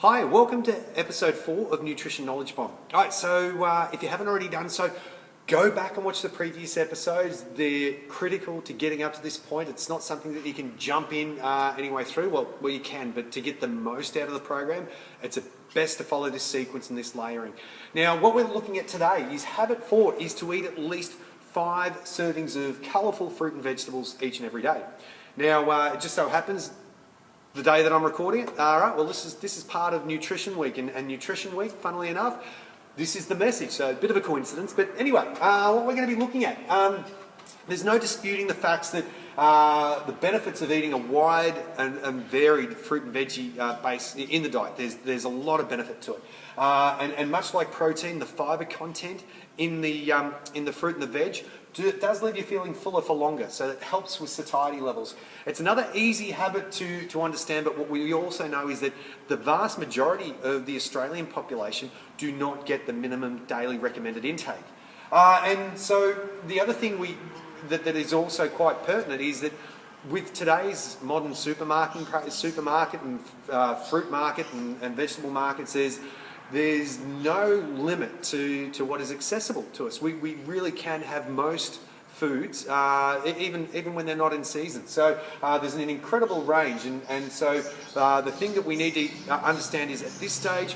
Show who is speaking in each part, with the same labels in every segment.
Speaker 1: Hi, welcome to episode 4 of Nutrition Knowledge Bomb. All right, so if you haven't already done so, go back and watch the previous episodes. They're critical to getting up to this point. It's not something that you can jump in any way through. Well, you can, but to get the most out of the program, it's best to follow this sequence and this layering. Now, what we're looking at today is habit 4 is to eat at least 5 servings of colourful fruit and vegetables each and every day. Now, it just so happens the day that I'm recording it, all right, well, this is part of Nutrition Week, and Nutrition Week, funnily enough, this is the message, so a bit of a coincidence. But anyway, what we're going to be looking at, there's no disputing the facts that the benefits of eating a wide and varied fruit and veggie base in the diet. There's a lot of benefit to it, and much like protein, the fibre content in the fruit and the veg does leave you feeling fuller for longer, so it helps with satiety levels. It's another easy habit to understand, but what we also know is that the vast majority of the Australian population do not get the minimum daily recommended intake. And so the other thing that is also quite pertinent is that with today's modern supermarket and fruit market and vegetable markets, there's no limit to what is accessible to us. We really can have most foods, even when they're not in season. So there's an incredible range, and so the thing that we need to understand is at this stage,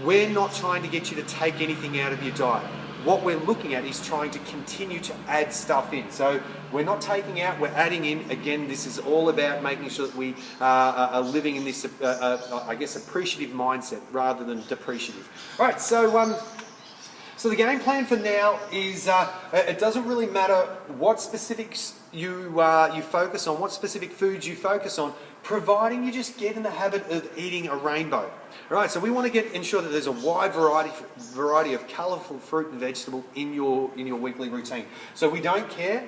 Speaker 1: we're not trying to get you to take anything out of your diet. What we're looking at is trying to continue to add stuff in. So we're not taking out, we're adding in. Again, this is all about making sure that we are living in this, I guess, appreciative mindset rather than depreciative. All right, so the game plan for now is it doesn't really matter what specifics you focus on, what specific foods you focus on, providing you just get in the habit of eating a rainbow. All right, so we want to ensure that there's a wide variety of colourful fruit and vegetable in your weekly routine. So we don't care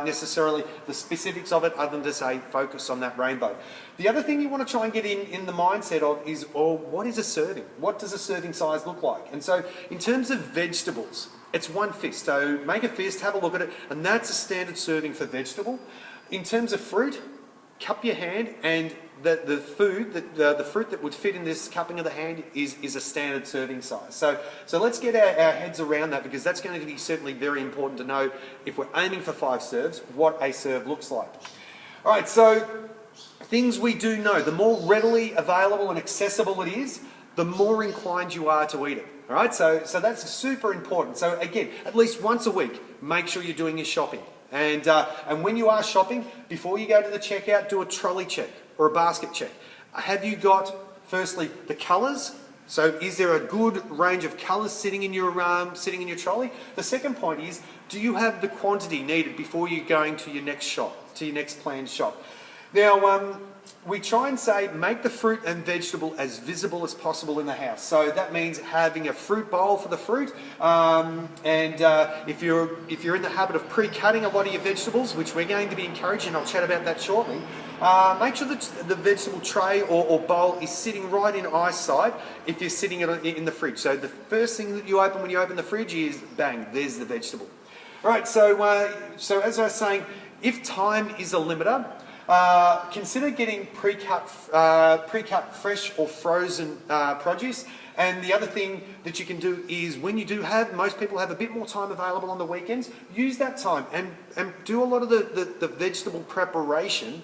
Speaker 1: necessarily the specifics of it, other than to say focus on that rainbow. The other thing you want to try and get in the mindset of is, what is a serving? What does a serving size look like? And so in terms of vegetables, it's 1 fist. So make a fist, have a look at it, and that's a standard serving for vegetable. In terms of fruit, cup your hand, and the fruit that would fit in this cupping of the hand is a standard serving size. So let's get our heads around that, because that's going to be certainly very important to know if we're aiming for 5 serves, what a serve looks like. All right, so things we do know, the more readily available and accessible it is, the more inclined you are to eat it. All right, so that's super important. So again, at least once a week, make sure you're doing your shopping. And when you are shopping, before you go to the checkout, do a trolley check or a basket check. Have you got, firstly, the colours? So is there a good range of colours sitting in your trolley? The second point is, do you have the quantity needed before you're going to your next shop, to your next planned shop? Now, we try and say make the fruit and vegetable as visible as possible in the house. So that means having a fruit bowl for the fruit, and if you're in the habit of pre-cutting a lot of your vegetables, which we're going to be encouraging, I'll chat about that shortly, make sure that the vegetable tray or bowl is sitting right in eyesight if you're sitting in the fridge. So the first thing that you open when you open the fridge is, bang, there's the vegetable. All right, so as I was saying, if time is a limiter, consider getting pre-cut fresh or frozen produce. And the other thing that you can do is, when you do most people have a bit more time available on the weekends, use that time and do a lot of the vegetable preparation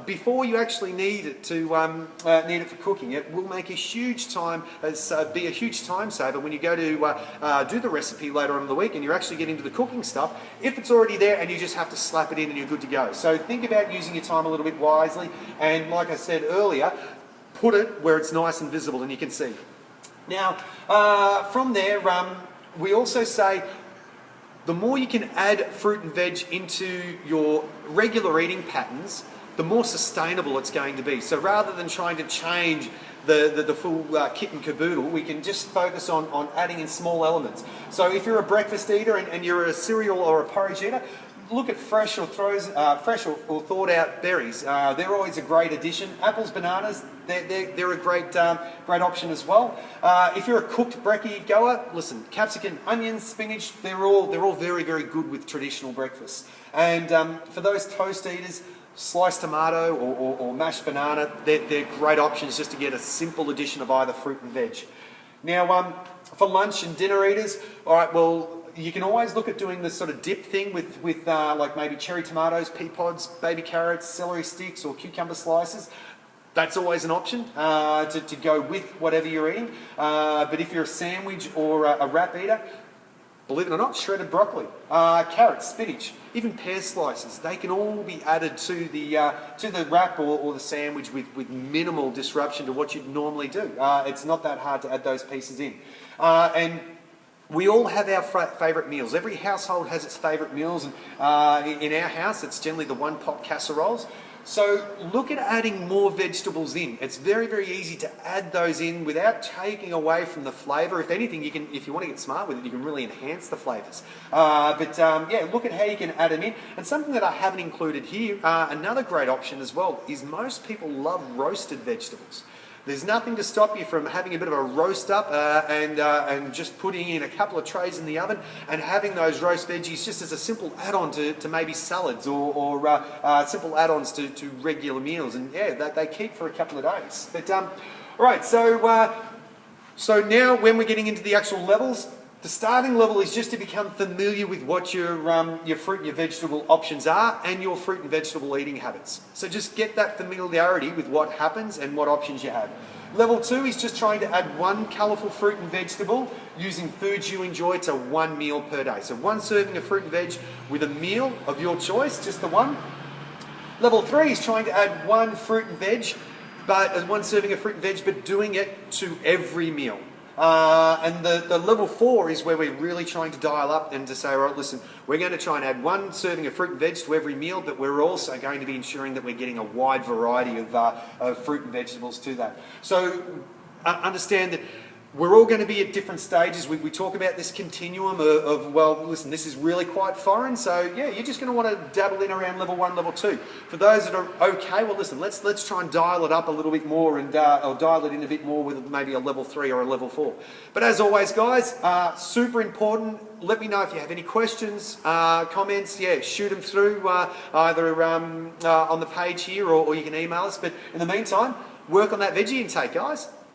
Speaker 1: before you actually need it for cooking. It will make a huge time saver when you go to do the recipe later on in the week and you're actually getting to the cooking stuff, if it's already there and you just have to slap it in and you're good to go. So think about using your time a little bit wisely, and like I said earlier, put it where it's nice and visible and you can see. Now, from there, we also say, the more you can add fruit and veg into your regular eating patterns, the more sustainable it's going to be. So rather than trying to change the full kit and caboodle, we can just focus on adding in small elements. So if you're a breakfast eater and you're a cereal or a porridge eater, look at fresh or thawed out berries. They're always a great addition. Apples, bananas, they're a great option as well. If you're a cooked brekkie goer, listen, capsicum, onions, spinach, they're all very, very good with traditional breakfast. And for those toast eaters, sliced tomato or mashed banana, they're great options just to get a simple addition of either fruit and veg. Now, for lunch and dinner eaters, all right, well, you can always look at doing this sort of dip thing with like maybe cherry tomatoes, pea pods, baby carrots, celery sticks, or cucumber slices. That's always an option to go with whatever you're eating. But if you're a sandwich or a wrap eater, believe it or not, shredded broccoli, carrots, spinach, even pear slices, they can all be added to the wrap or the sandwich with minimal disruption to what you'd normally do. It's not that hard to add those pieces in. And we all have our favourite meals. Every household has its favourite meals, and in our house, it's generally the one-pot casseroles. So look at adding more vegetables in. It's very, very easy to add those in without taking away from the flavour. If anything, you can, if you want to get smart with it, you can really enhance the flavours. Yeah, look at how you can add them in. And something that I haven't included here, another great option as well, is most people love roasted vegetables. There's nothing to stop you from having a bit of a roast up and just putting in a couple of trays in the oven and having those roast veggies just as a simple add-on to maybe salads or simple add-ons to regular meals. And yeah, they keep for a couple of days. But all right, so now when we're getting into the actual levels, the starting level is just to become familiar with what your fruit and your vegetable options are and your fruit and vegetable eating habits. So just get that familiarity with what happens and what options you have. Level 2 is just trying to add one colourful fruit and vegetable using foods you enjoy to one meal per day. So one serving of fruit and veg with a meal of your choice, just the one. Level 3 is trying to add one fruit and veg, but one serving of fruit and veg, but doing it to every meal. And the level 4 is where we're really trying to dial up and to say, all right, listen, we're going to try and add one serving of fruit and veg to every meal, but we're also going to be ensuring that we're getting a wide variety of fruit and vegetables to that. So understand that we're all going to be at different stages. We talk about this continuum of, well, listen, this is really quite foreign. So yeah, you're just going to want to dabble in around level 1, level 2. For those that are okay, well, listen, let's try and dial it up a little bit more and or dial it in a bit more with maybe a level 3 or a level 4. But as always, guys, super important. Let me know if you have any questions, comments. Yeah, shoot them through either on the page here or you can email us. But in the meantime, work on that veggie intake, guys.